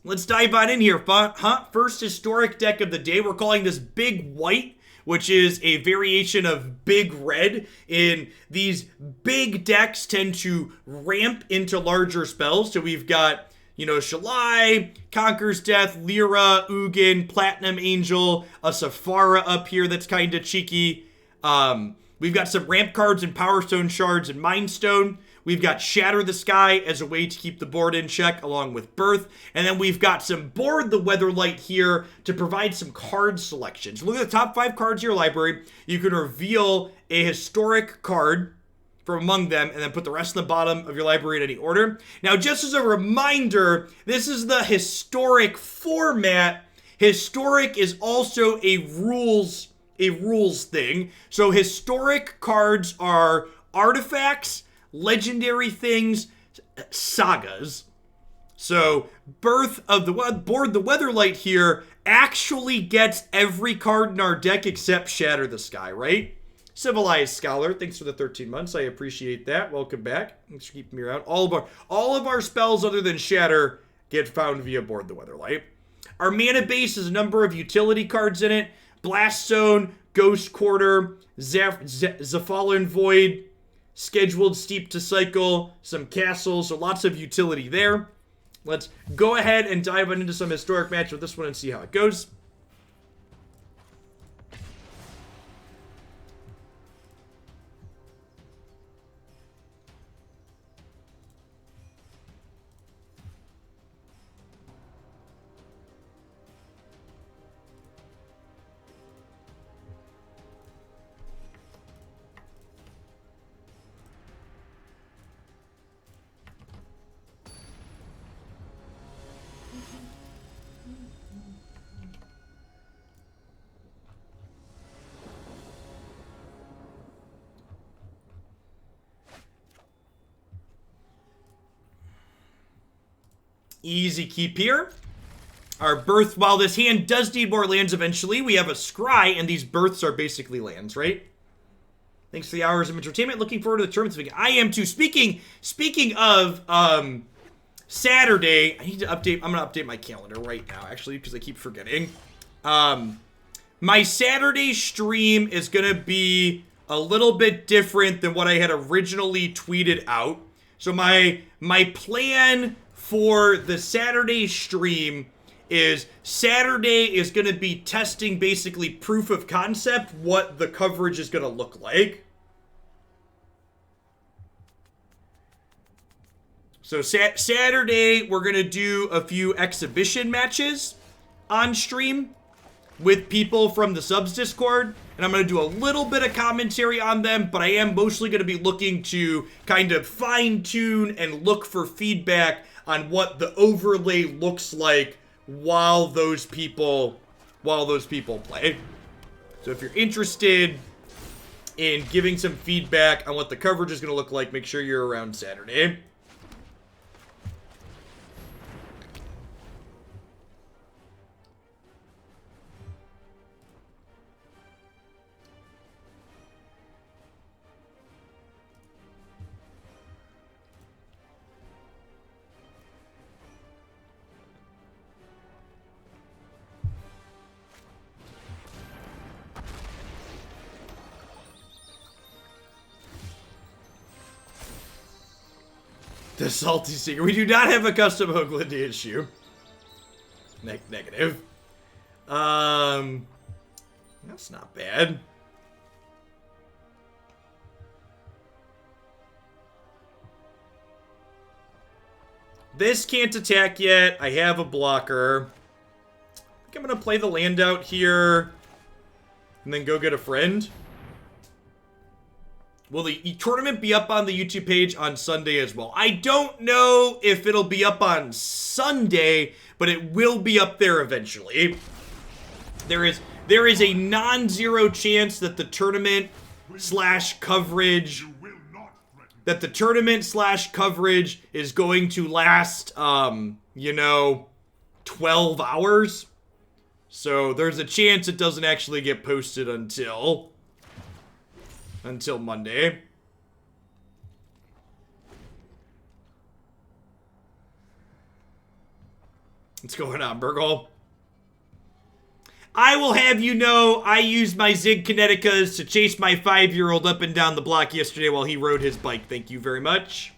let's dive on in here. First historic deck of the day. We're calling this Big White, which is a variation of Big Red. In these big decks tend to ramp into larger spells. So we've got, you know, Shalai, Conquer's Death, Lyra, Ugin, Platinum Angel, a Sephara up here that's kind of cheeky. We've got some ramp cards and Powerstone Shards and Mind Stone. We've got Shatter the Sky as a way to keep the board in check along with Birth. And then we've got some Board the Weatherlight here to provide some card selections. Look at the top 5 cards of your library. You can reveal a historic card from among them and then put the rest in the bottom of your library in any order. Now, just as a reminder, this is the historic format. Historic is also a rules thing. So historic cards are artifacts, legendary things, sagas. So Board the Weatherlight here actually gets every card in our deck except Shatter the Sky, right? Civilized Scholar, thanks for the 13 months. I appreciate that. Welcome back. Thanks for keeping me around. All of our spells other than Shatter get found via Board the Weatherlight. Our mana base has a number of utility cards in it. Blast Zone, Ghost Quarter, Zhalfirin Void, Scheduled Steep to Cycle, some castles, so lots of utility there. Let's go ahead and dive into some historic match with this one and see how it goes. Easy keep here. Our Birth, while this hand does need more lands eventually, we have a Scry, and these Births are basically lands, right? Thanks for the hours of entertainment. Looking forward to the tournament. I am too. Speaking of Saturday, I need to update. I'm gonna update my calendar right now, actually, because I keep forgetting. My Saturday stream is gonna be a little bit different than what I had originally tweeted out. So my plan for the Saturday stream is Saturday is going to be testing basically proof of concept, what the coverage is going to look like. So Saturday, we're going to do a few exhibition matches on stream with people from the subs Discord, and I'm going to do a little bit of commentary on them, but I am mostly going to be looking to kind of fine-tune and look for feedback on what the overlay looks like while those people play. So if you're interested in giving some feedback on what the coverage is going to look like, make sure you're around Saturday. The Salty Seeker. We do not have a custom Hoagland issue. Negative. That's not bad. This can't attack yet. I have a blocker. I think I'm gonna play the land out here and then go get a friend. Will the tournament be up on the YouTube page on Sunday as well? I don't know if it'll be up on Sunday, but it will be up there eventually. There is a non-zero chance that the tournament slash coverage is going to last, 12 hours. So there's a chance it doesn't actually get posted until Monday. What's going on, Burgle? I will have you know, I used my Zig Kineticas to chase my 5-year-old up and down the block yesterday while he rode his bike. Thank you very much.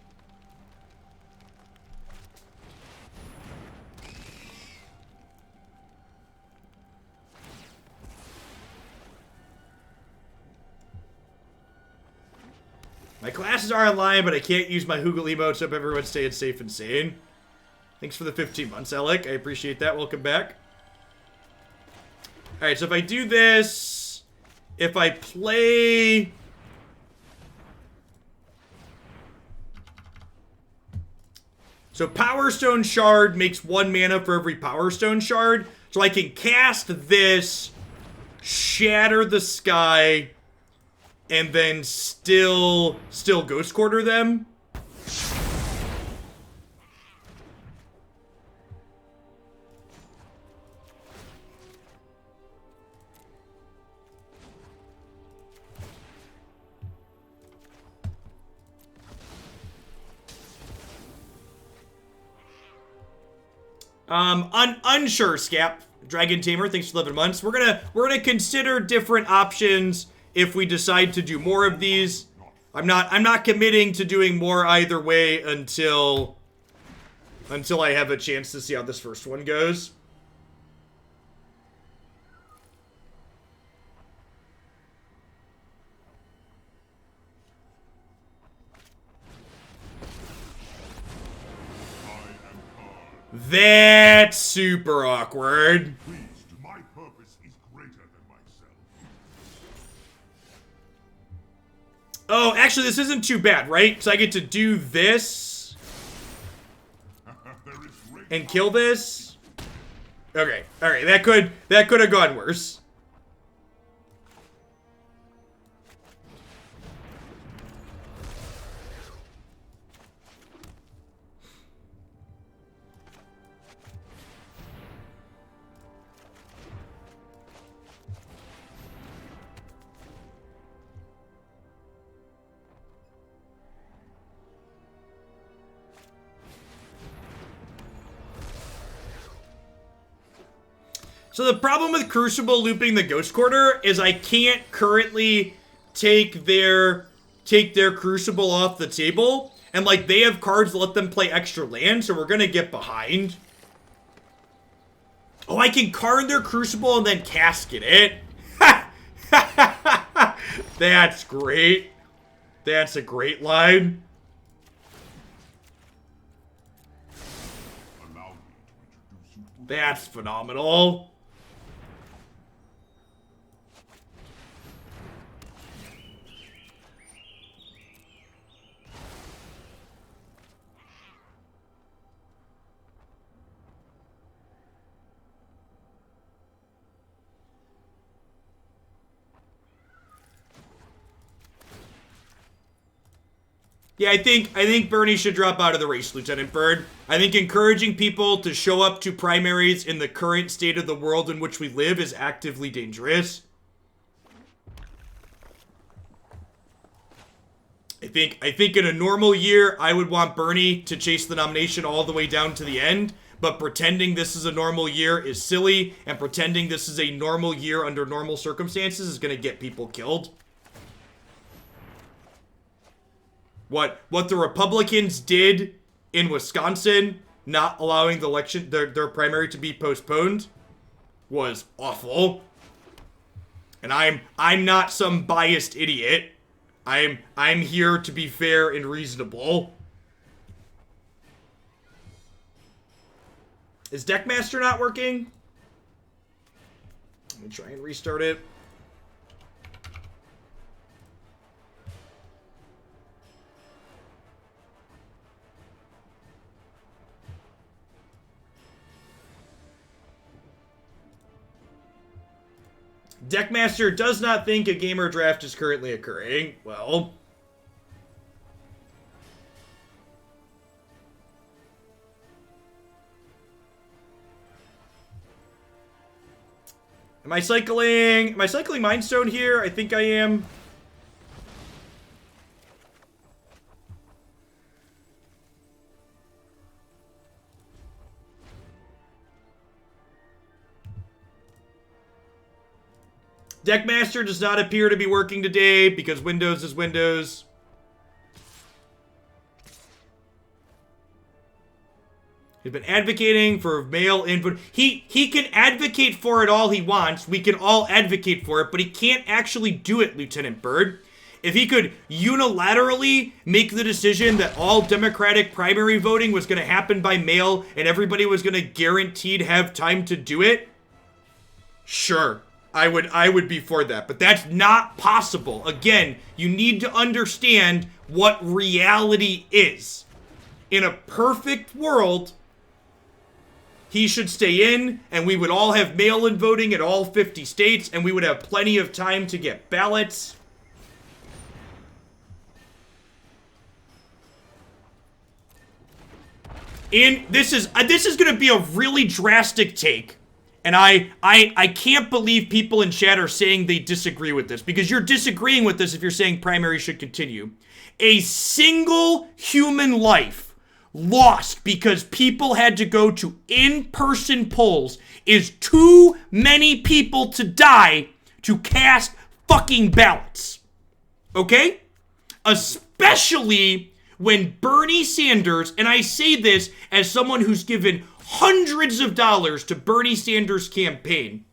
My classes are online, but I can't use my Hoogle emotes. Hope everyone's staying safe and sane. Thanks for the 15 months, Alec. I appreciate that. Welcome back. Alright, so if I do this, if I play... So Powerstone Shard makes 1 mana for every Powerstone Shard. So I can cast this, Shatter the Sky, and then still Ghost Quarter them. Unsure, Scap. Dragon Tamer, thanks for 11 months. We're gonna consider different options if we decide to do more of these. I'm not committing to doing more either way until I have a chance to see how this first one goes. That's super awkward. My purpose is greater than myself. Oh, actually, this isn't too bad, right? So I get to do this and kill this. Okay, all right, that could have gone worse. So the problem with Crucible looping the Ghost Quarter is I can't currently take their Crucible off the table. And, like, they have cards that let them play extra land, so we're gonna get behind. Oh, I can Karn their Crucible and then Casket it. That's great. That's a great line. That's phenomenal. Yeah, I think Bernie should drop out of the race, Lieutenant Bird. I think encouraging people to show up to primaries in the current state of the world in which we live is actively dangerous. I think in a normal year, I would want Bernie to chase the nomination all the way down to the end, but pretending this is a normal year is silly, and pretending this is a normal year under normal circumstances is going to get people killed. What the Republicans did in Wisconsin, not allowing the election, their primary to be postponed, was awful. And I'm not some biased idiot. I'm here to be fair and reasonable. Is Deckmaster not working? Let me try and restart it. Deckmaster does not think a gamer draft is currently occurring. Well, am I cycling Mindstone here? I think I am. Deckmaster does not appear to be working today because Windows is Windows. He's been advocating for male input. He can advocate for it all he wants. We can all advocate for it, but he can't actually do it, Lieutenant Byrd. If he could unilaterally make the decision that all Democratic primary voting was going to happen by mail and everybody was going to guaranteed have time to do it, sure, I would be for that. But that's not possible. Again, you need to understand what reality is. In a perfect world, he should stay in, and we would all have mail-in voting at all 50 states, and we would have plenty of time to get ballots. This is going to be a really drastic take, and I can't believe people in chat are saying they disagree with this, because you're disagreeing with this if you're saying primary should continue. A single human life lost because people had to go to in-person polls is too many people to die to cast fucking ballots. Okay? Especially when Bernie Sanders, and I say this as someone who's given hundreds of dollars to Bernie Sanders' campaign,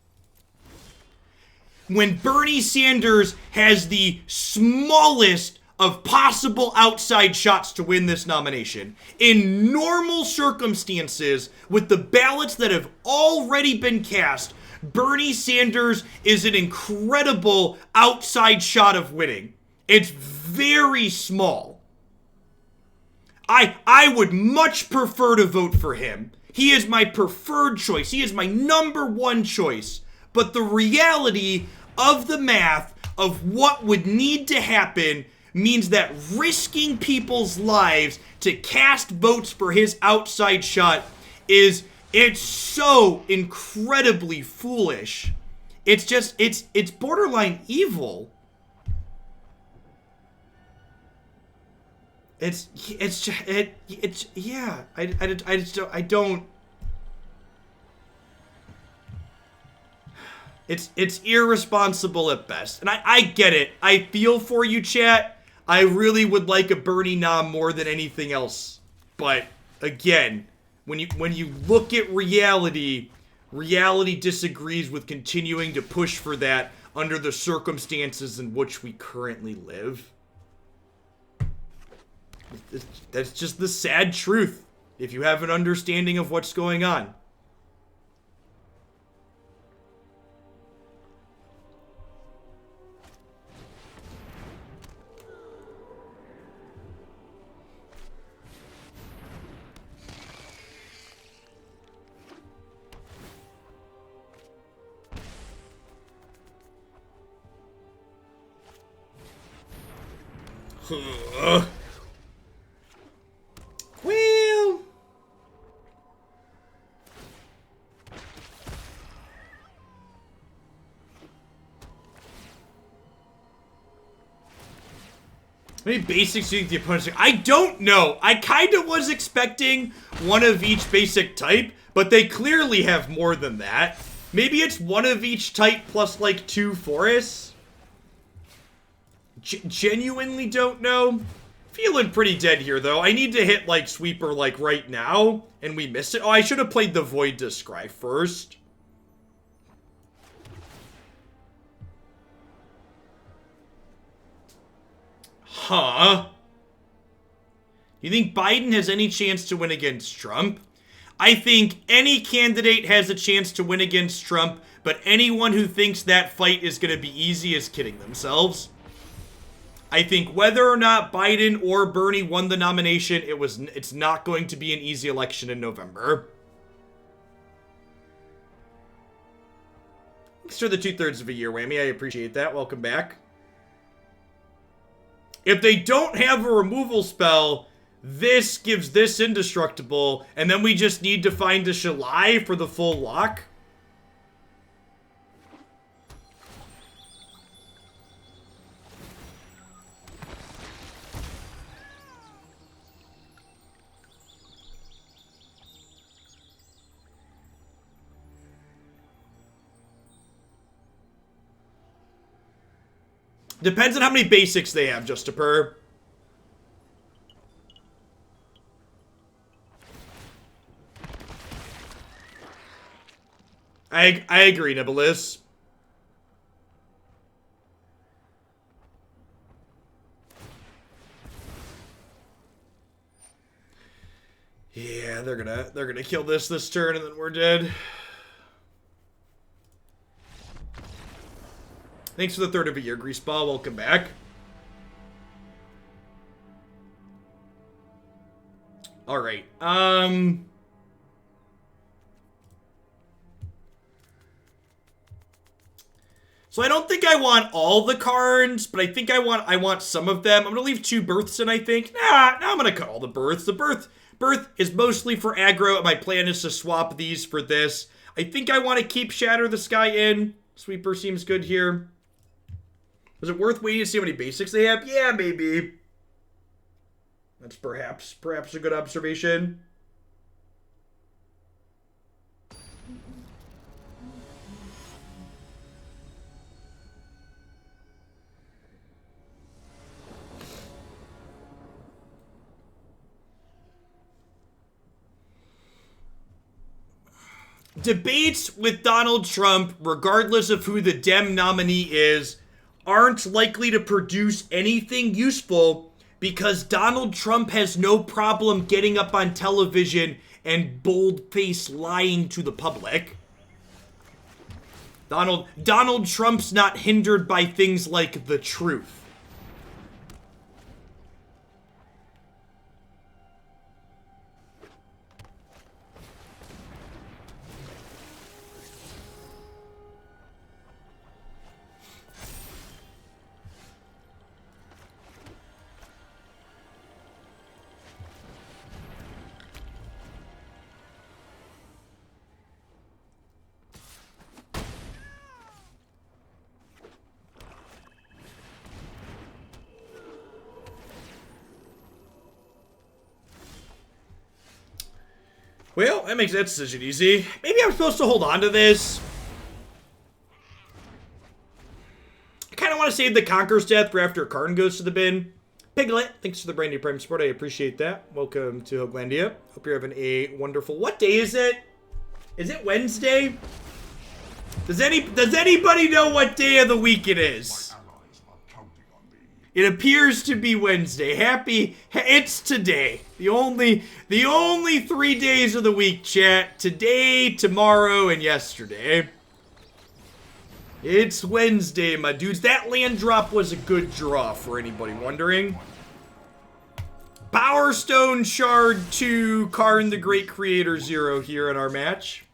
when Bernie Sanders has the smallest of possible outside shots to win this nomination. In normal circumstances, with the ballots that have already been cast, Bernie Sanders is an incredible outside shot of winning. It's very small. I would much prefer to vote for him. He is my preferred choice. He is my number one choice. But the reality of the math of what would need to happen means that risking people's lives to cast votes for his outside shot it's so incredibly foolish. It's just, it's borderline evil. Yeah, I don't. It's irresponsible at best. And I get it. I feel for you, chat. I really would like a Bernie nom more than anything else. But again, when you look at reality disagrees with continuing to push for that under the circumstances in which we currently live. That's just the sad truth, if you have an understanding of what's going on. Well, maybe basics do you think the opponents are? I don't know. I kind of was expecting one of each basic type, but they clearly have more than that. Maybe it's one of each type plus like 2 forests. Genuinely don't know. Feeling pretty dead here, though. I need to hit, like, Sweeper, like, right now, and we missed it. Oh, I should have played the Void to Scry first. Huh? You think Biden has any chance to win against Trump? I think any candidate has a chance to win against Trump, but anyone who thinks that fight is going to be easy is kidding themselves. I think whether or not Biden or Bernie won the nomination, it's not going to be an easy election in November. Thanks for the 2/3 of a year, Whammy. I appreciate that. Welcome back. If they don't have a removal spell, this gives this indestructible, and then we just need to find a Shalai for the full lock. Depends on how many basics they have, just a per. I agree, Nibilis. Yeah, they're gonna kill this turn and then we're dead. Thanks for the third of a year, Greaseball. Welcome back. All right. So I don't think I want all the Karns, but I think I want some of them. I'm gonna leave 2 births in, I think. Nah, I'm gonna cut all the births. The birth is mostly for aggro, and my plan is to swap these for this. I think I want to keep Shatter the Sky in. Sweeper seems good here. Was it worth waiting to see how many basics they have? Yeah, maybe. That's perhaps a good observation. Debates with Donald Trump, regardless of who the Dem nominee is, aren't likely to produce anything useful because Donald Trump has no problem getting up on television and bold-faced lying to the public. Donald Trump's not hindered by things like the truth. Well, that makes that decision easy. Maybe I'm supposed to hold on to this. I kind of want to save the Conqueror's Death for after Karn goes to the bin. Piglet, thanks for the brand new Prime support. I appreciate that. Welcome to Hoaglandia. Hope you're having a wonderful... What day is it? Is it Wednesday? Does anybody know what day of the week it is? It appears to be Wednesday. It's today. The only 3 days of the week, chat. Today, tomorrow, and yesterday. It's Wednesday, my dudes. That land drop was a good draw for anybody wondering. Powerstone Shard 2, Karn the Great Creator 0 here in our match.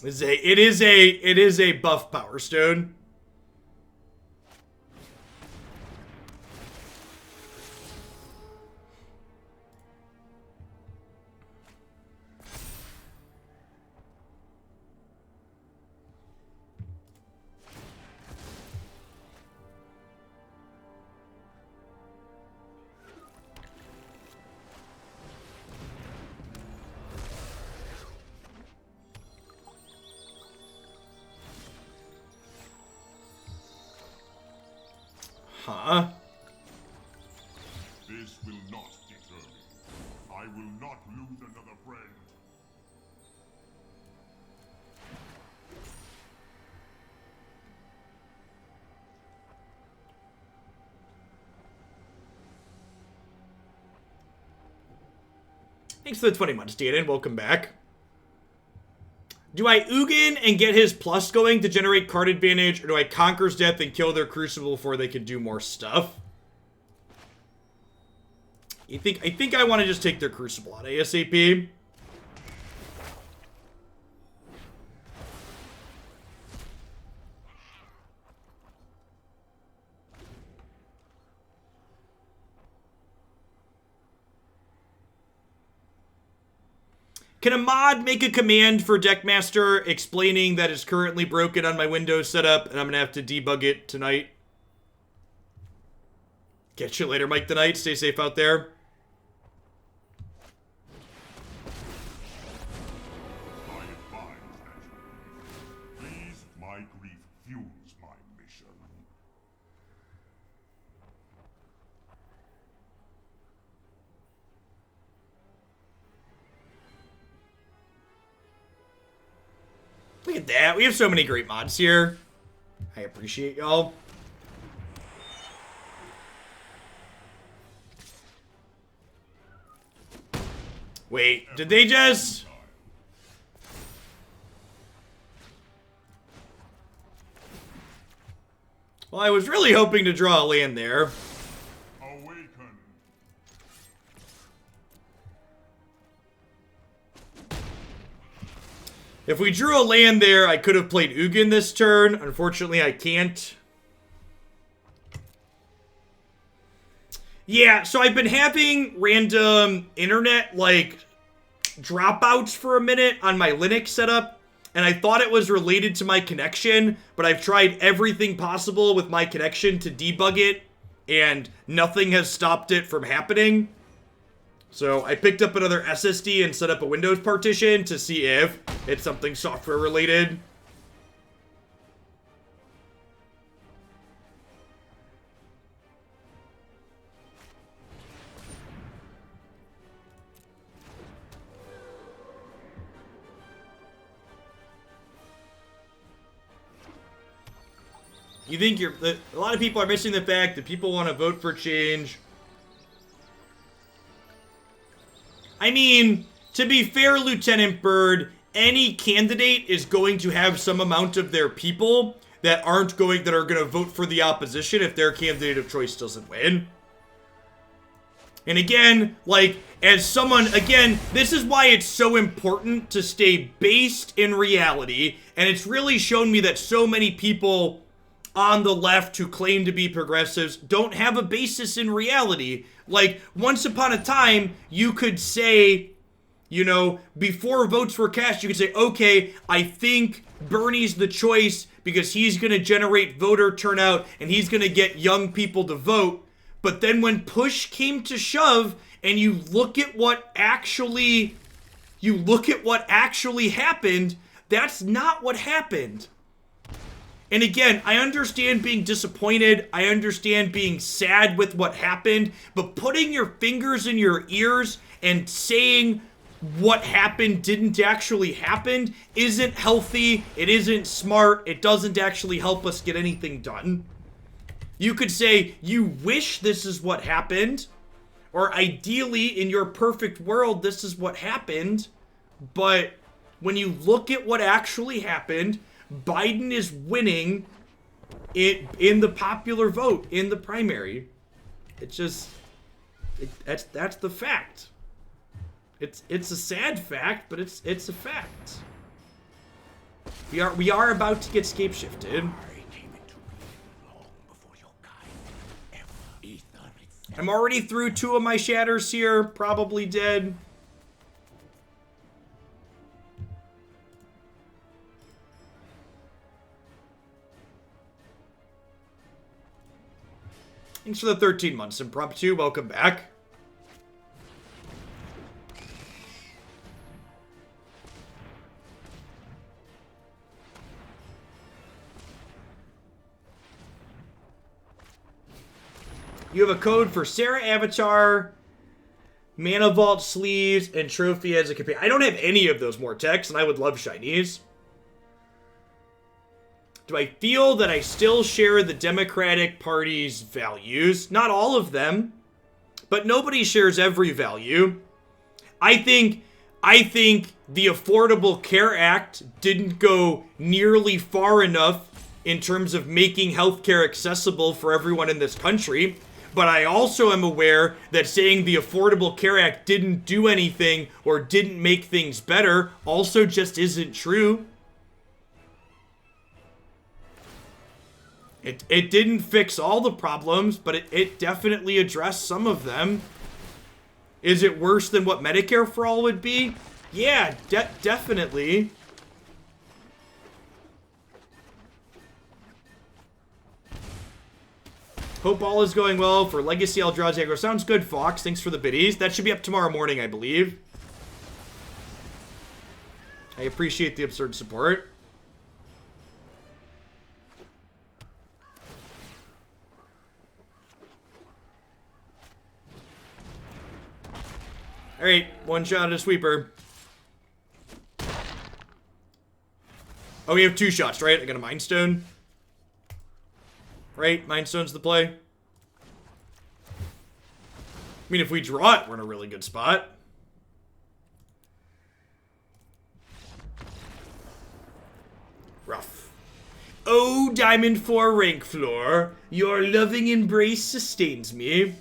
It is a buff Power Stone. Huh? This will not deter me. I will not lose another friend. Thanks for the 20 months, Danon. Welcome back. Do I Ugin and get his plus going to generate card advantage, or do I Conqueror's Death and kill their Crucible before they can do more stuff? I think I want to just take their Crucible out ASAP. Can a mod make a command for Deckmaster explaining that it's currently broken on my Windows setup and I'm going to have to debug it tonight? Catch you later, Mike the Knight. Stay safe out there. Please, my grief fuels my mission. Look at that. We have so many great mods here. I appreciate y'all. Wait, did they just... Well, I was really hoping to draw a land there. Awaken. If we drew a land there, I could have played Ugin this turn. Unfortunately, I can't. Yeah, so I've been having random internet, like, dropouts for a minute on my Linux setup, and I thought it was related to my connection, but I've tried everything possible with my connection to debug it, and nothing has stopped it from happening. So I picked up another SSD and set up a Windows partition to see if it's something software related. You think a lot of people are missing the fact that people want to vote for change. I mean, to be fair, Lieutenant Bird, any candidate is going to have some amount of their people that are going to vote for the opposition if their candidate of choice doesn't win. And again, like, as someone, again, this is why it's so important to stay based in reality, and it's really shown me that so many people on the left who claim to be progressives don't have a basis in reality. Like, once upon a time, you could say, you know, before votes were cast, you could say, okay, I think Bernie's the choice because he's going to generate voter turnout and he's going to get young people to vote. But then when push came to shove and you look at what actually happened, that's not what happened. And again, I understand being disappointed, I understand being sad with what happened, but putting your fingers in your ears and saying what happened didn't actually happen isn't healthy, it isn't smart, it doesn't actually help us get anything done. You could say, you wish this is what happened, or ideally, in your perfect world, this is what happened, but when you look at what actually happened, Biden is winning it in the popular vote in the primary. It's just that's the fact. It's a sad fact, but it's a fact. We are about to get scape shifted. I'm already through 2 of my shatters here, probably dead. Thanks for the 13 months, Impromptu. Welcome back. You have a code for Sarah Avatar, Mana Vault sleeves, and Trophy as a companion. I don't have any of those Mortex, and I would love shinies. Do I feel that I still share the Democratic Party's values? Not all of them, but nobody shares every value. I think the Affordable Care Act didn't go nearly far enough in terms of making healthcare accessible for everyone in this country. But I also am aware that saying the Affordable Care Act didn't do anything or didn't make things better also just isn't true. It didn't fix all the problems, but it definitely addressed some of them. Is it worse than what Medicare for All would be? Yeah, definitely. Hope all is going well for Legacy Eldrazi aggro. Sounds good, Fox. Thanks for the biddies. That should be up tomorrow morning, I believe. I appreciate the absurd support. Alright, one shot at a sweeper. Oh, we have two shots, right? I got a Mind Stone. Right? Mind Stone's the play. I mean, if we draw it, we're in a really good spot. Rough. Oh, Diamond 4 rank floor. Your loving embrace sustains me.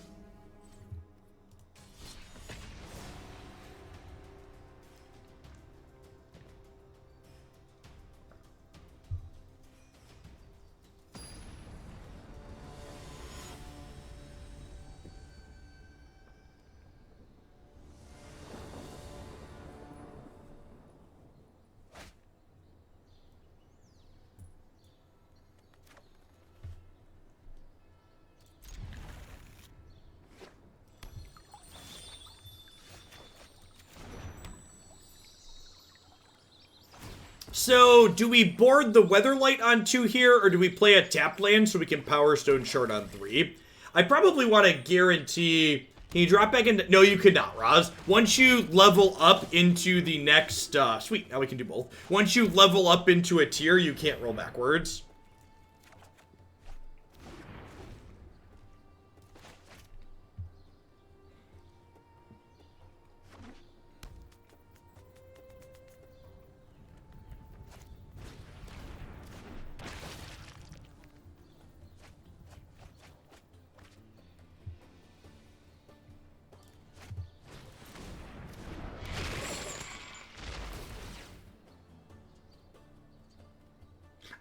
So, do we board the Weatherlight on 2 here, or do we play a tapped land so we can Powerstone Shard on 3? I probably want to guarantee... Can you drop back into... No, you cannot, Roz. Once you level up into the next... sweet, now we can do both. Once you level up into a tier, you can't roll backwards.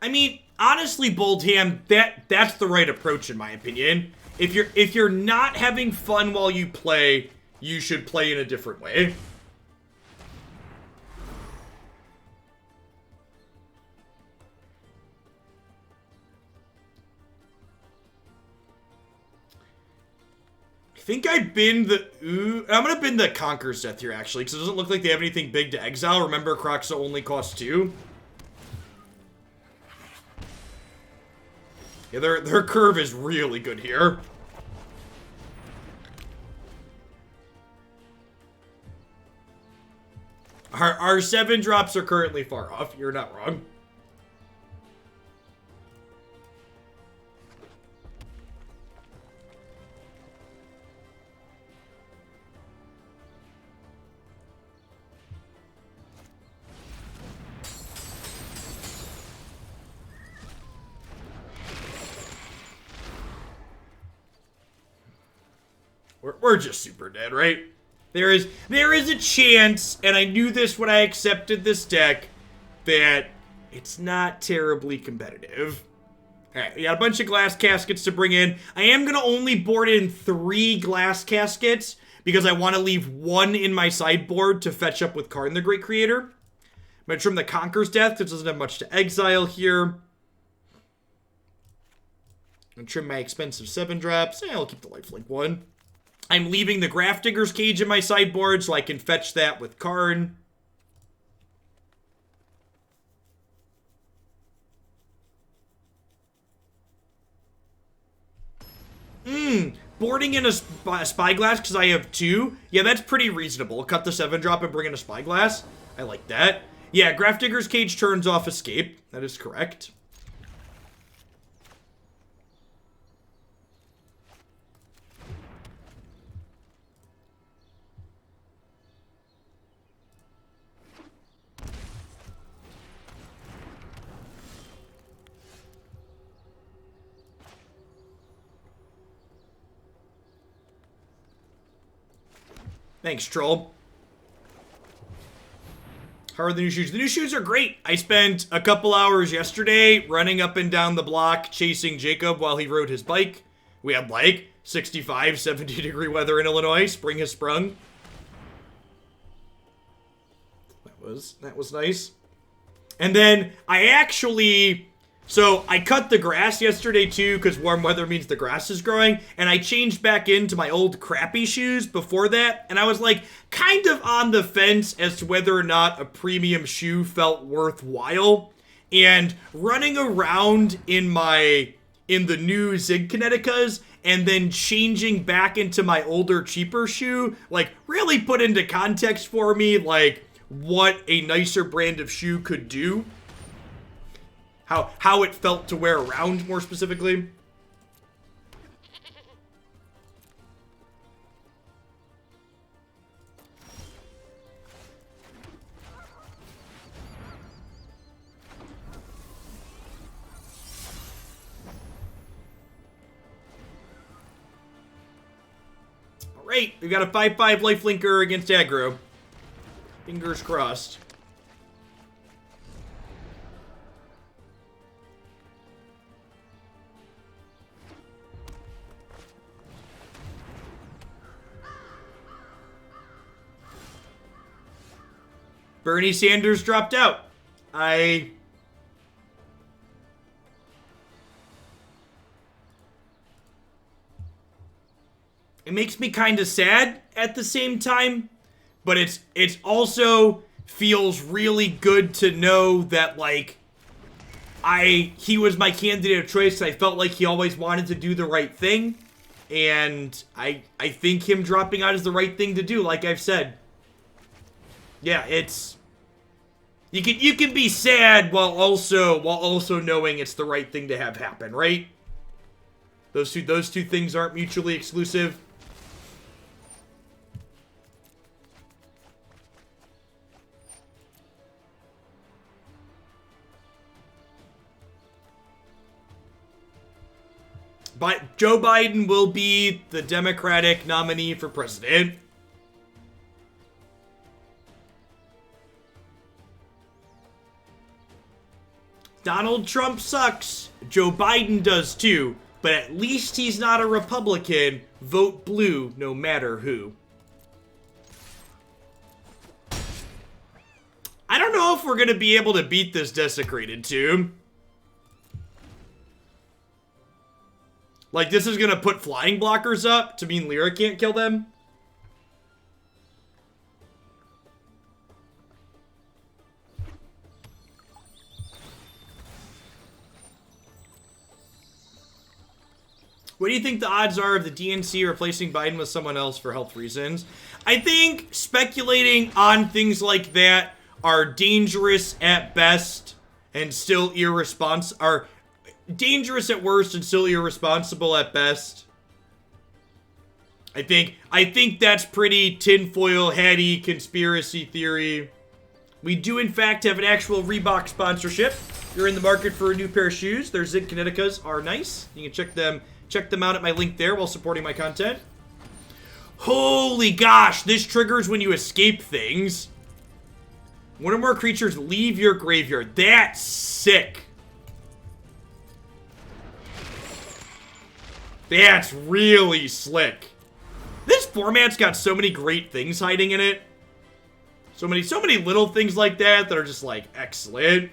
I mean, honestly, Boldham, that's the right approach in my opinion. If you're not having fun while you play, you should play in a different way. I think I binned the... I'm gonna bin the Conqueror's Death here, actually, because it doesn't look like they have anything big to exile. Remember, Croxa only costs 2. Yeah, their curve is really good here. Our 7 drops are currently far off. You're not wrong. We're just super dead, right? There is a chance, and I knew this when I accepted this deck, that it's not terribly competitive. Alright, we got a bunch of Glass Caskets to bring in. I am going to only board in 3 Glass Caskets, because I want to leave 1 in my sideboard to fetch up with Karn the Great Creator. I'm going to trim the Conqueror's Death, because it doesn't have much to exile here. I'm going to trim my expensive 7 drops. I'll keep the lifelink 1. I'm leaving the Grafdigger's Cage in my sideboard so I can fetch that with Karn. Boarding in a Spyglass because I have 2. Yeah, that's pretty reasonable. Cut the 7 drop and bring in a Spyglass. I like that. Yeah, Grafdigger's Cage turns off Escape. That is correct. Thanks, Troll. How are the new shoes? The new shoes are great. I spent a couple hours yesterday running up and down the block chasing Jacob while he rode his bike. We had like 65, 70 degree weather in Illinois. Spring has sprung. That was nice. And then I actually... So I cut the grass yesterday too, because warm weather means the grass is growing, and I changed back into my old crappy shoes before that, and I was like kind of on the fence as to whether or not a premium shoe felt worthwhile. And running around in the new Zig Kineticas and then changing back into my older, cheaper shoe, like really put into context for me like what a nicer brand of shoe could do. How it felt to wear around, more specifically. Alright, we've got a 5-5 lifelinker against aggro. Fingers crossed. Bernie Sanders dropped out. It makes me kind of sad at the same time, but it's also feels really good to know that like he was my candidate of choice. I felt like he always wanted to do the right thing, and I think him dropping out is the right thing to do, like I've said. Yeah, it's you can be sad while also knowing it's the right thing to have happen, right? Those two things aren't mutually exclusive. But Joe Biden will be the Democratic nominee for president. Donald Trump sucks. Joe Biden does too. But at least he's not a Republican. Vote blue no matter who. I don't know if we're going to be able to beat this Desecrated Tomb. Like, this is going to put flying blockers up to mean Lyra can't kill them. What do you think the odds are of the DNC replacing Biden with someone else for health reasons? I think speculating on things like that are dangerous at best and still are dangerous at worst and still irresponsible at best. I think that's pretty tinfoil hatty conspiracy theory. We do in fact have an actual Reebok sponsorship. If you're in the market for a new pair of shoes, their Zig Kineticas are nice. You can check them out at my link there while supporting my content. Holy gosh, this triggers when you escape things. One or more creatures leave your graveyard. That's sick. That's really slick. This format's got so many great things hiding in it. So many little things like that are just like excellent.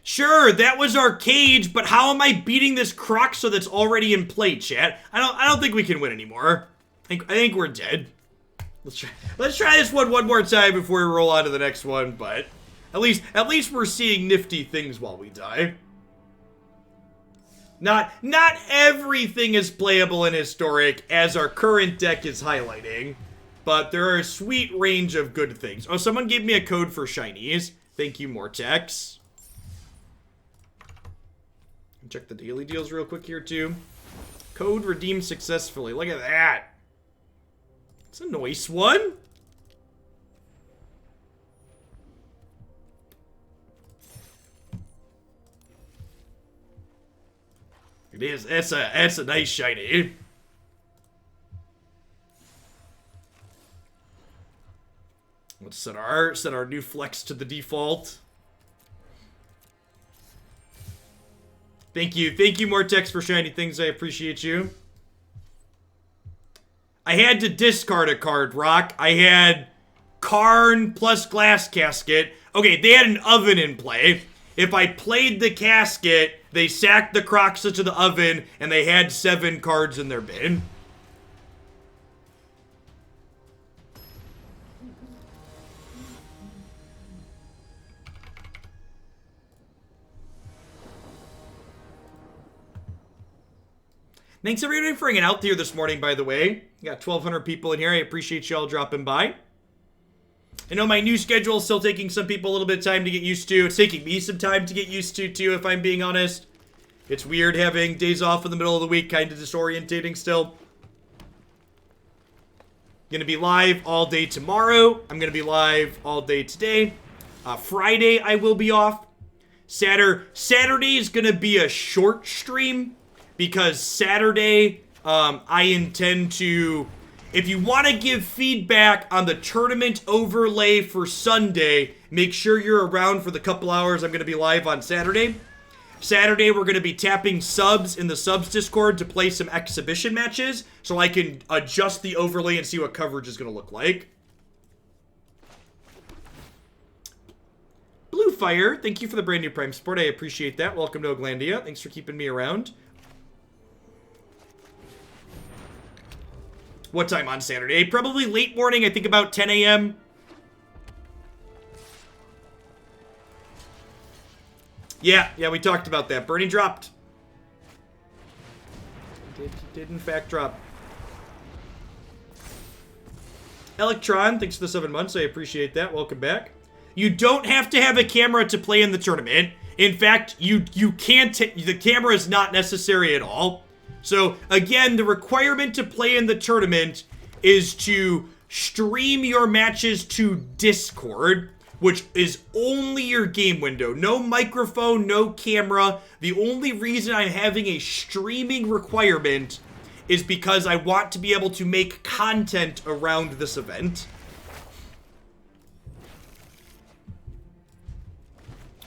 Sure, that was our cage, but how am I beating this Croxa that's already in play, chat? I don't think we can win anymore. I think we're dead. Let's try this one more time before we roll on to the next one, but at least we're seeing nifty things while we die. Not everything is playable in Historic, as our current deck is highlighting, but there are a sweet range of good things. Oh, someone gave me a code for shinies. Thank you, Mortex. Check the daily deals real quick here, too. Code redeemed successfully. Look at that. It's a nice one. It is. It's a nice shiny. Let's set our new flex to the default. Thank you, Mortex, for shiny things. I appreciate you. I had to discard a card, Rock. I had Karn plus Glass Casket. Okay, they had an oven in play. If I played the casket, they sacked the Croxa to the oven, and they had 7 cards in their bin. Thanks everybody for hanging out here this morning, by the way. We got 1,200 people in here. I appreciate y'all dropping by. I know my new schedule is still taking some people a little bit of time to get used to. It's taking me some time to get used to, too, if I'm being honest. It's weird having days off in the middle of the week, kind of disorientating still. Gonna be live all day tomorrow. I'm gonna be live all day today. Friday, I will be off. Saturday is gonna be a short stream. Because Saturday, I intend to, if you want to give feedback on the tournament overlay for Sunday, make sure you're around for the couple hours I'm going to be live on Saturday. Saturday, we're going to be tapping subs in the subs Discord to play some exhibition matches, so I can adjust the overlay and see what coverage is going to look like. Blue Fire, thank you for the brand new Prime support. I appreciate that. Welcome to Oglandia. Thanks for keeping me around. What time on Saturday? Probably late morning, I think about 10 a.m. Yeah, we talked about that. Bernie dropped. He did in fact drop. Electron, thanks for the 7 months. I appreciate that. Welcome back. You don't have to have a camera to play in the tournament. In fact, you can't. The camera is not necessary at all. So, again, the requirement to play in the tournament is to stream your matches to Discord, which is only your game window. No microphone, no camera. The only reason I'm having a streaming requirement is because I want to be able to make content around this event.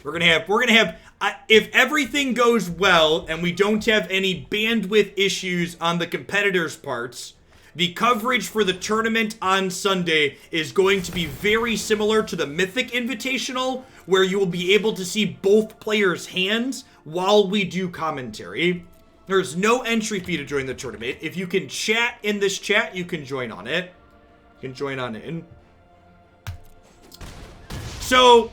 We're gonna have if everything goes well and we don't have any bandwidth issues on the competitors' parts, the coverage for the tournament on Sunday is going to be very similar to the Mythic Invitational, where you will be able to see both players' hands while we do commentary. There's no entry fee to join the tournament. If you can chat in this chat, you can join on it. You can join on in. So,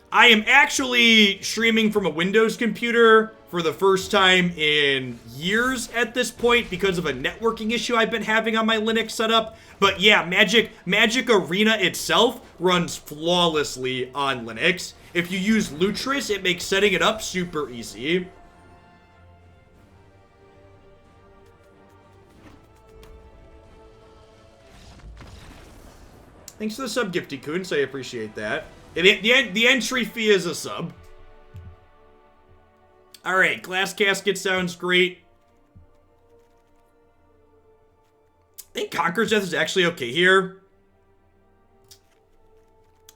I am actually streaming from a Windows computer for the first time in years at this point because of a networking issue I've been having on my Linux setup. But yeah, Magic Arena itself runs flawlessly on Linux. If you use Lutris, it makes setting it up super easy. Thanks for the sub, Gifty Coons. I appreciate that. The entry fee is a sub. Alright, Glass Casket sounds great. I think Conqueror's Death is actually okay here.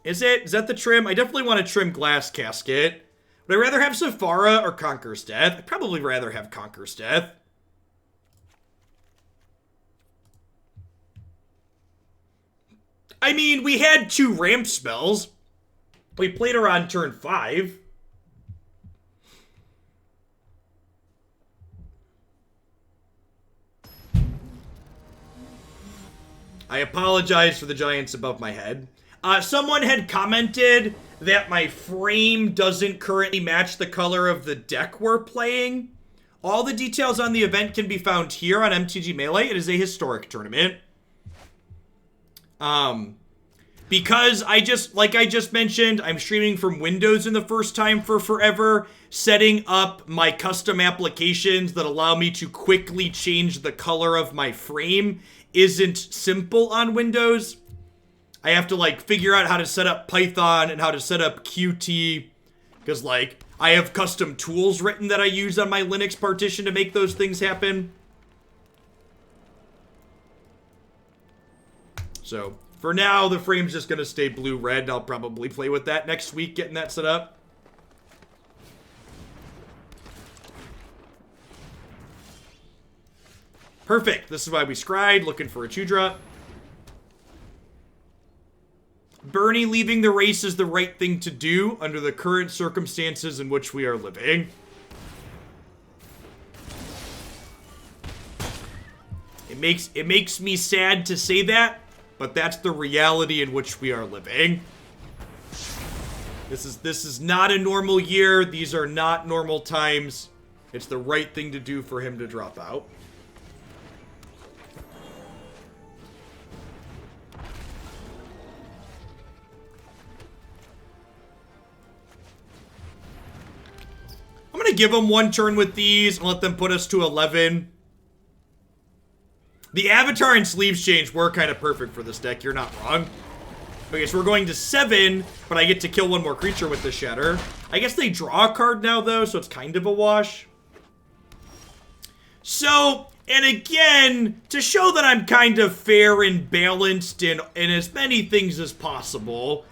Is it? Is that the trim? I definitely want to trim Glass Casket. Would I rather have Sephara or Conqueror's Death? I'd probably rather have Conqueror's Death. I mean, we had 2 ramp spells. We played her on turn 5. I apologize for the giants above my head. Someone had commented that my frame doesn't currently match the color of the deck we're playing. All the details on the event can be found here on MTG Melee. It is a historic tournament. Because like I just mentioned, I'm streaming from Windows in the first time for forever. Setting up my custom applications that allow me to quickly change the color of my frame isn't simple on Windows. I have to, like, figure out how to set up Python and how to set up Qt. Because, like, I have custom tools written that I use on my Linux partition to make those things happen. So, For now, the frame's just going to stay blue-red. I'll probably play with that next week, getting that set up. Perfect. This is why we scried, looking for a 2-drop. Bernie leaving the race is the right thing to do under the current circumstances in which we are living. It makes me sad to say that, but that's the reality in which we are living. This is not a normal year. These are not normal times. It's the right thing to do for him to drop out. I'm going to give him one turn with these and let them put us to 11. The Avatar and Sleeves change were kind of perfect for this deck. You're not wrong. Okay, so we're going to 7, but I get to kill one more creature with the Shatter. I guess they draw a card now, though, so it's kind of a wash. So, and again, to show that I'm kind of fair and balanced in as many things as possible,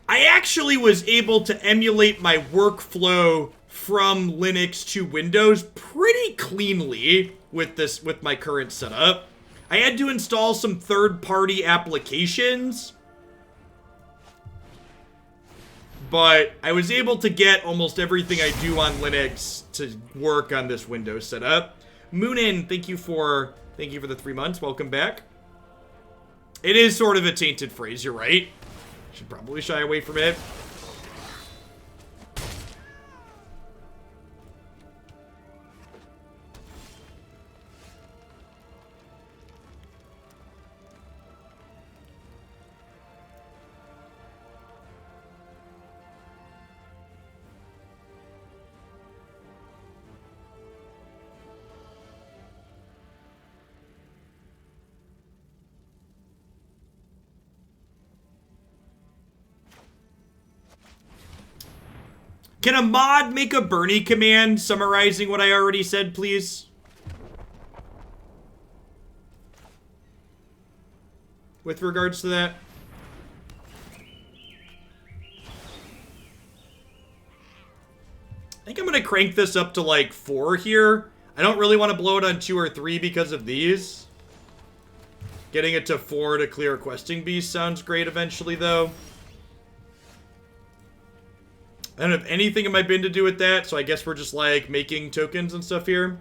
I actually was able to emulate my workflow from Linux to Windows pretty cleanly with my current setup. I had to install some third-party applications, but I was able to get almost everything I do on Linux to work on this Windows setup. Moonin, thank you for the 3 months. Welcome back. It is sort of a tainted phrase, you're right. Should probably shy away from it. Can a mod make a Bernie command summarizing what I already said, please? With regards to that. I think I'm going to crank this up to like 4 here. I don't really want to blow it on 2 or 3 because of these. Getting it to 4 to clear a questing beast sounds great eventually, though. I don't have anything in my bin to do with that, so I guess we're just, like, making tokens and stuff here.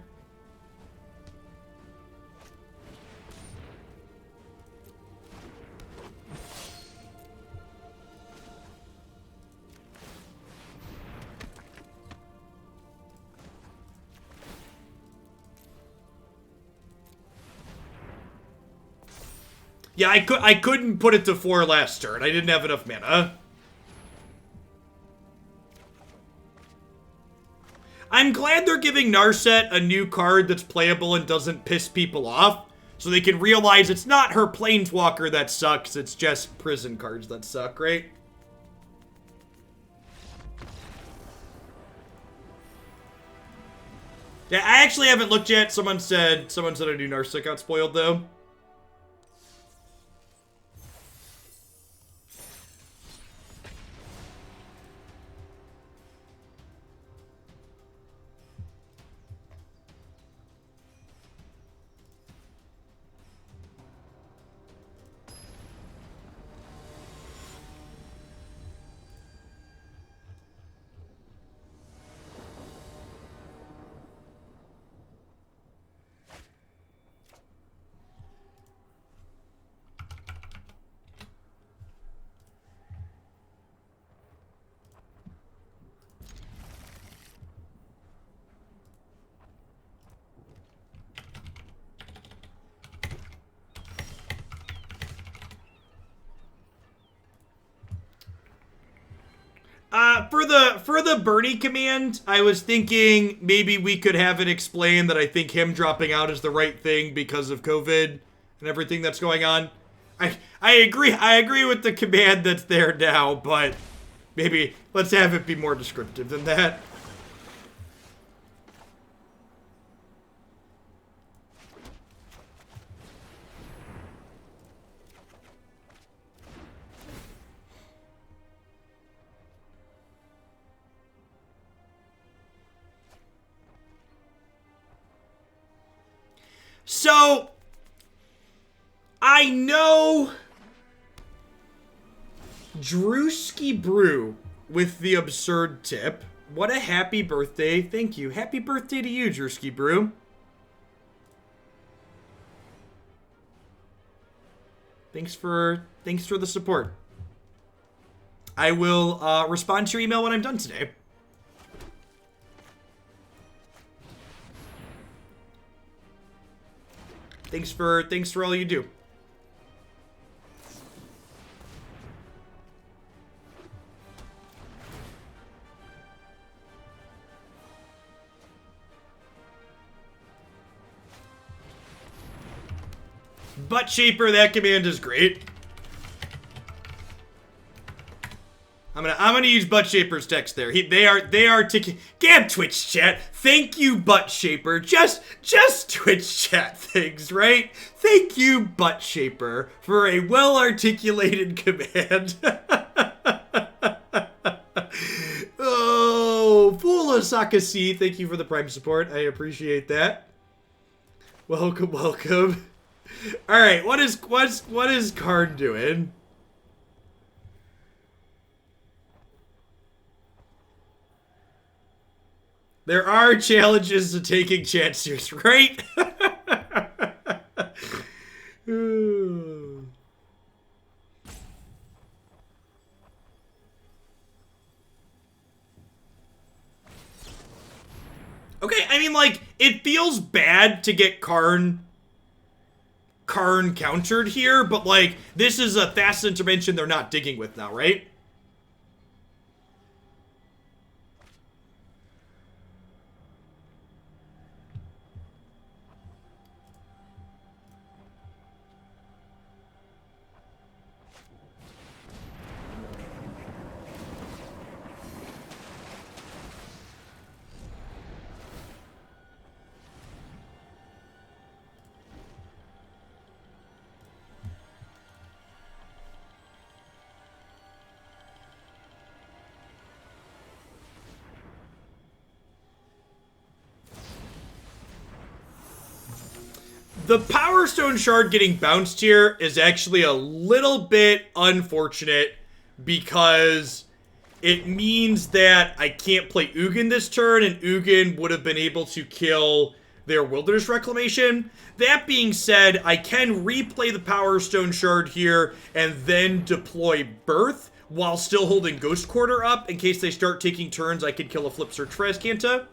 Yeah, I couldn't put it to 4 last turn. I didn't have enough mana. I'm glad they're giving Narset a new card that's playable and doesn't piss people off, so they can realize it's not her Planeswalker that sucks, it's just prison cards that suck, right? Yeah, I actually haven't looked yet. Someone said a new Narset got spoiled, though. For the Bernie command, I was thinking maybe we could have it explain that I think him dropping out is the right thing because of COVID and everything that's going on. I agree with the command that's there now, but maybe let's have it be more descriptive than that. So, I know Drewski Brew with the absurd tip. What a happy birthday. Thank you. Happy birthday to you, Drewski Brew. Thanks for the support. I will respond to your email when I'm done today. Thanks for all you do. Butt Shaper, that command is great. I'm gonna use Butt Shaper's text there. They are ticking. Gab Twitch chat. Thank you, Butt Shaper. Just Twitch chat things, right? Thank you, Butt Shaper, for a well-articulated command. Oh, Fula Sakasi, thank you for the Prime support. I appreciate that. Welcome, welcome. All right, what is Karn doing? There are challenges to taking chances, right? Okay, I mean, like, it feels bad to get Karn countered here, but, like, this is a fast intervention they're not digging with now, right? The Powerstone Shard getting bounced here is actually a little bit unfortunate because it means that I can't play Ugin this turn, and Ugin would have been able to kill their Wilderness Reclamation. That being said, I can replay the Powerstone Shard here and then deploy Birth while still holding Ghost Quarter up in case they start taking turns. I could kill a Flip Search Frazkanta.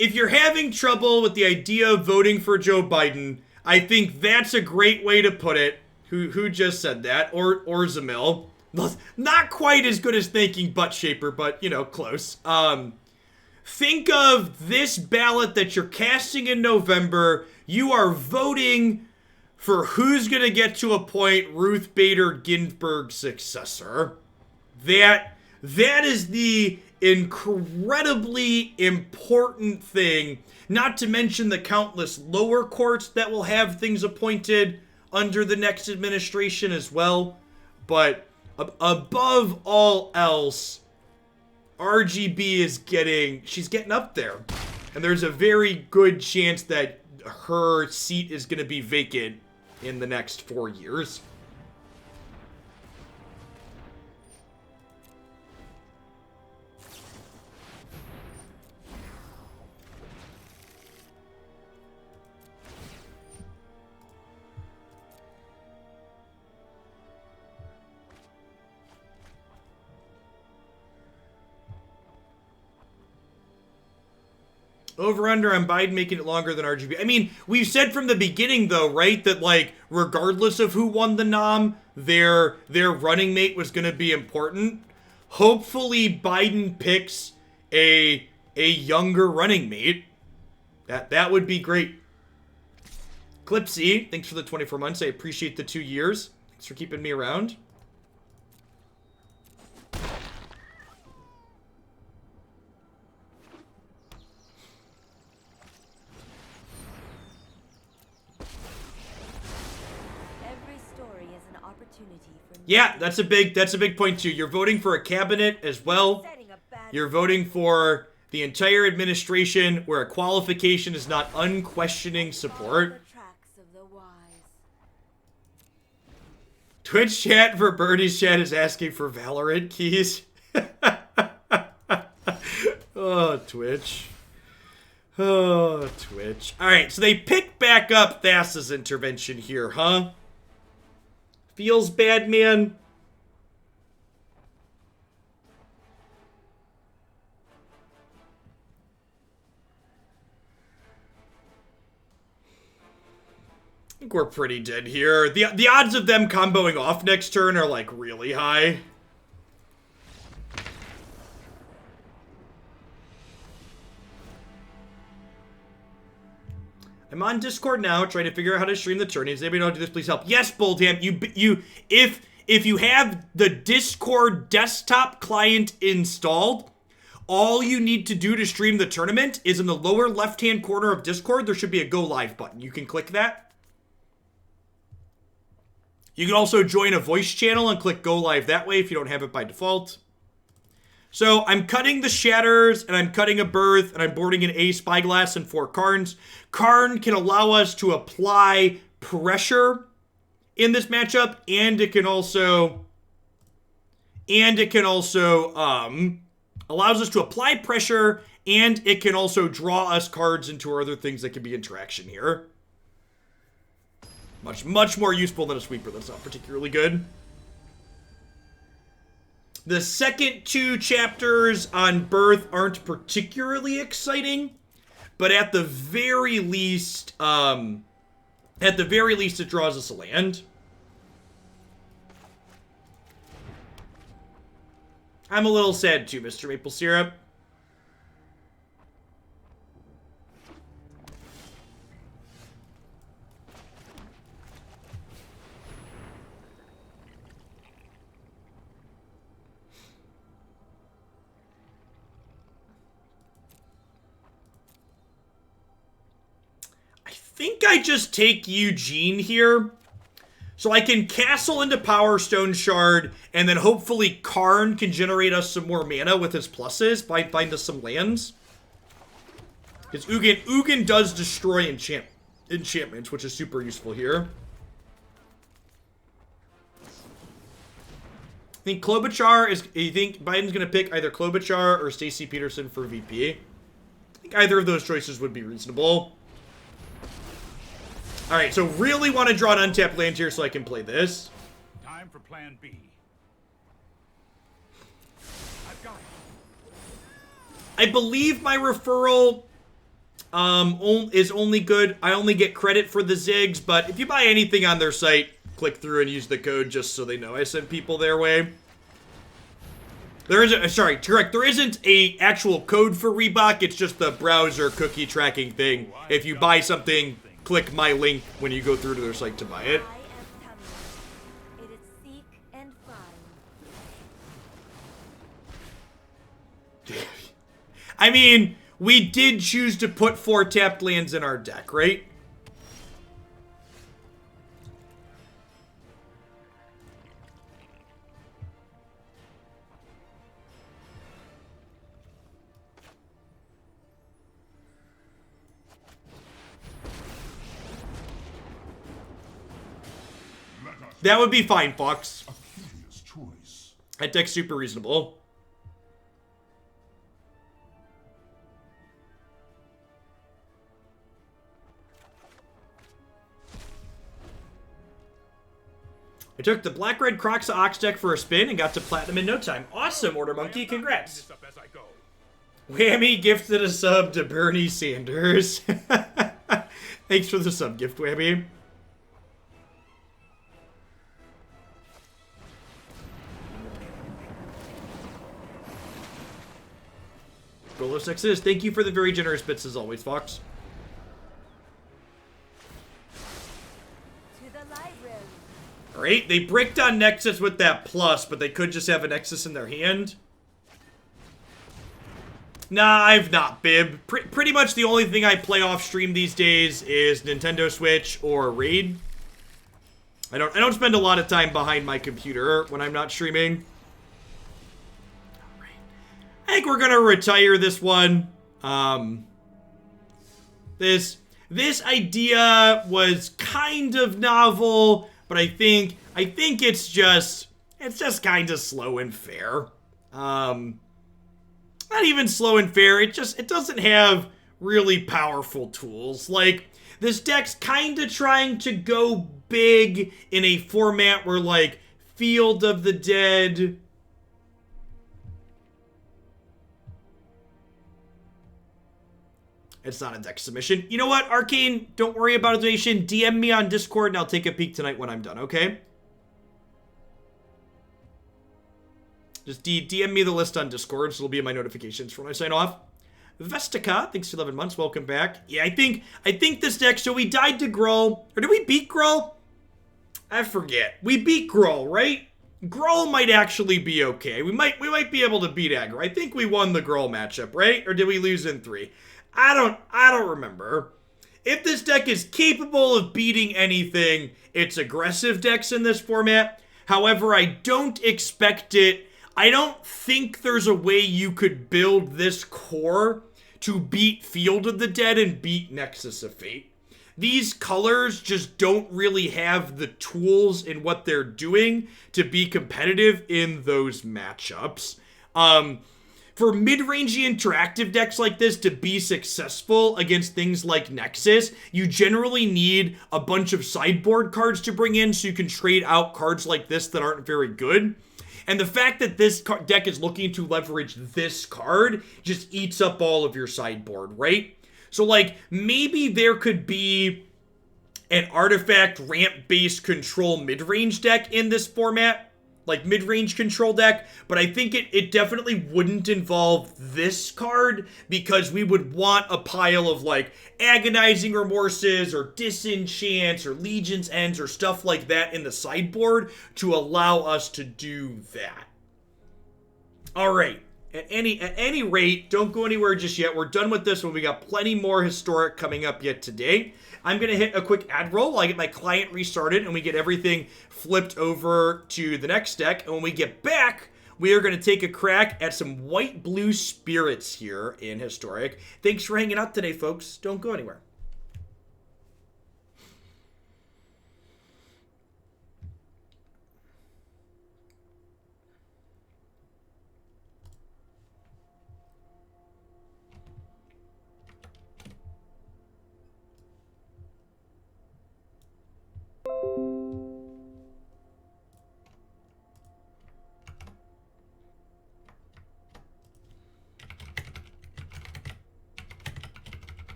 If you're having trouble with the idea of voting for Joe Biden, I think that's a great way to put it. Who just said that? Or Zamil. Not quite as good as thanking Butt Shaper, but, you know, close. Think of this ballot that you're casting in November. You are voting for who's going to get to appoint Ruth Bader Ginsburg's successor. That is the incredibly important thing, not to mention the countless lower courts that will have things appointed under the next administration as well. But above all else, RGB she's getting up there. And there's a very good chance that her seat is going to be vacant in the next 4 years. Over under on Biden making it longer than RGB. I mean, we've said from the beginning though, right, that like regardless of who won the nom, their running mate was going to be important. Hopefully Biden picks a younger running mate. That would be great. Clipsy, thanks for the 24 months. I appreciate the 2 years. Thanks for keeping me around. Yeah, that's a big point too. You're voting for a cabinet as well. You're voting for the entire administration where a qualification is not unquestioning support. Twitch chat for Birdie's chat is asking for Valorant keys. Oh, Twitch. Oh, Twitch. Alright, so they pick back up Thassa's intervention here, huh? Feels bad, man. I think we're pretty dead here. The odds of them comboing off next turn are, like, really high. I'm on Discord now, trying to figure out how to stream the tourneys. Anybody know how to do this? Please help. Yes, Boldham. If you have the Discord desktop client installed, all you need to do to stream the tournament is in the lower left-hand corner of Discord. There should be a Go Live button. You can click that. You can also join a voice channel and click Go Live that way if you don't have it by default. So I'm cutting the Shatters, and I'm cutting a Birth, and I'm boarding an A Spyglass and 4 Karns. Karn can allow us to apply pressure in this matchup, and it can also allows us to apply pressure, and it can also draw us cards into our other things that can be interaction here. Much more useful than a sweeper. That's not particularly good. The second 2 chapters on Birth aren't particularly exciting, but at the very least, it draws us a land. I'm a little sad too, Mr. Maple Syrup. I think I just take Ugin here. So I can castle into Powerstone Shard, and then hopefully Karn can generate us some more mana with his pluses, find us some lands. Because Ugin does destroy enchantments, which is super useful here. I think Klobuchar is... You think Biden's going to pick either Klobuchar or Stacey Peterson for VP? I think either of those choices would be reasonable. Alright, so really want to draw an untapped land here so I can play this. Time for plan B. I've got it. I believe my referral is only good. I only get credit for the zigs, but if you buy anything on their site, click through and use the code just so they know I send people their way. There isn't, sorry, correct, there isn't a actual code for Reebok, it's just the browser cookie tracking thing. If you buy something, click my link when you go through to their site to buy it. I mean, we did choose to put 4 tapped lands in our deck, right? That would be fine, Fox. That deck's super reasonable. I took the Black-Red Crocs Ox deck for a spin and got to Platinum in no time. Awesome, Order Monkey. Congrats. Whammy gifted a sub to Bernie Sanders. Thanks for the sub gift, Whammy. Rolo Sexes, thank you for the very generous bits as always, Fox. Alright, they bricked on Nexus with that plus, but they could just have a Nexus in their hand. Nah, I've not, Bib. Pretty much the only thing I play off stream these days is Nintendo Switch or Raid. I don't spend a lot of time behind my computer when I'm not streaming. All right. I think we're gonna retire this one. This idea was kind of novel, but I think it's just kind of slow and fair. Not even slow and fair. It doesn't have really powerful tools. Like, this deck's kind of trying to go big in a format where, like, Field of the Dead. It's not a deck submission. You know what, Arcane? Don't worry about a donation. DM me on Discord and I'll take a peek tonight when I'm done, okay? Just DM me the list on Discord, so it'll be in my notifications for when I sign off. Vestica, thanks for 11 months. Welcome back. Yeah, I think this deck, so we died to Gruul. Or did we beat Gruul? I forget. We beat Gruul, right? Gruul might actually be okay. We might be able to beat aggro. I think we won the Gruul matchup, right? Or did we lose in 3? I don't remember. If this deck is capable of beating anything, it's aggressive decks in this format. However, I don't expect it. I don't think there's a way you could build this core to beat Field of the Dead and beat Nexus of Fate. These colors just don't really have the tools in what they're doing to be competitive in those matchups. For mid-rangey interactive decks like this to be successful against things like Nexus, you generally need a bunch of sideboard cards to bring in so you can trade out cards like this that aren't very good. And the fact that this deck is looking to leverage this card just eats up all of your sideboard, right? So, like, maybe there could be an artifact ramp-based control mid-range deck in this format, like mid-range control deck, but I think it definitely wouldn't involve this card because we would want a pile of, like, Agonizing Remorses or Disenchants or Legion's Ends or stuff like that in the sideboard to allow us to do that. All right. At any rate, don't go anywhere just yet. We're done with this one. We got plenty more Historic coming up yet today. I'm going to hit a quick ad roll while I get my client restarted and we get everything flipped over to the next deck. And when we get back, we are going to take a crack at some white-blue spirits here in Historic. Thanks for hanging out today, folks. Don't go anywhere.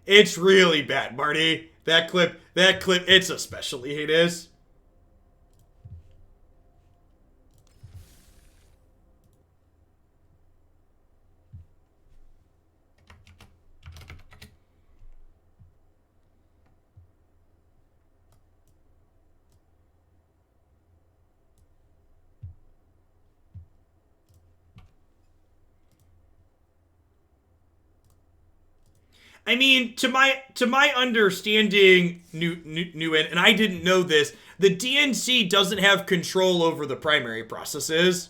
It's really bad, Marty. That clip, it's especially heinous. I mean, to my understanding, Nguyen, and I didn't know this, the DNC doesn't have control over the primary processes.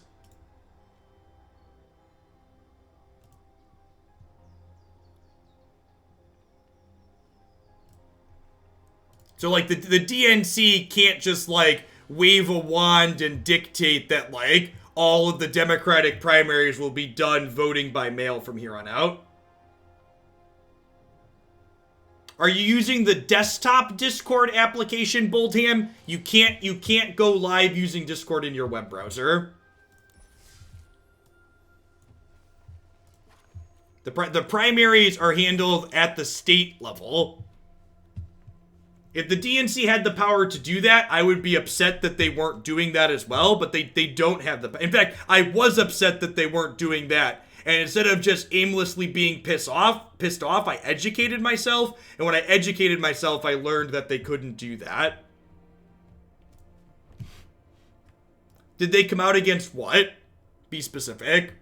So, like, the DNC can't just, like, wave a wand and dictate that, like, all of the Democratic primaries will be done voting by mail from here on out. Are you using the desktop Discord application, Boldham? You can't go live using Discord in your web browser. The primaries are handled at the state level. If the DNC had the power to do that, I would be upset that they weren't doing that as well, but they don't have the... In fact, I was upset that they weren't doing that. And instead of just aimlessly being pissed off, I educated myself. And when I educated myself, I learned that they couldn't do that. Did they come out against what? Be specific.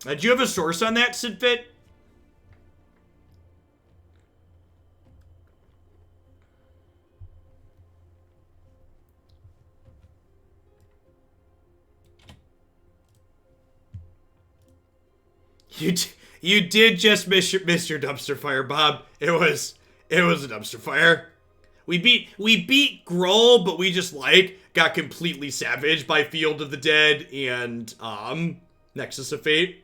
Do you have a source on that, Sidfit? You did just miss your dumpster fire, Bob. It was a dumpster fire. We beat Grohl, but we just got completely savaged by Field of the Dead and Nexus of Fate.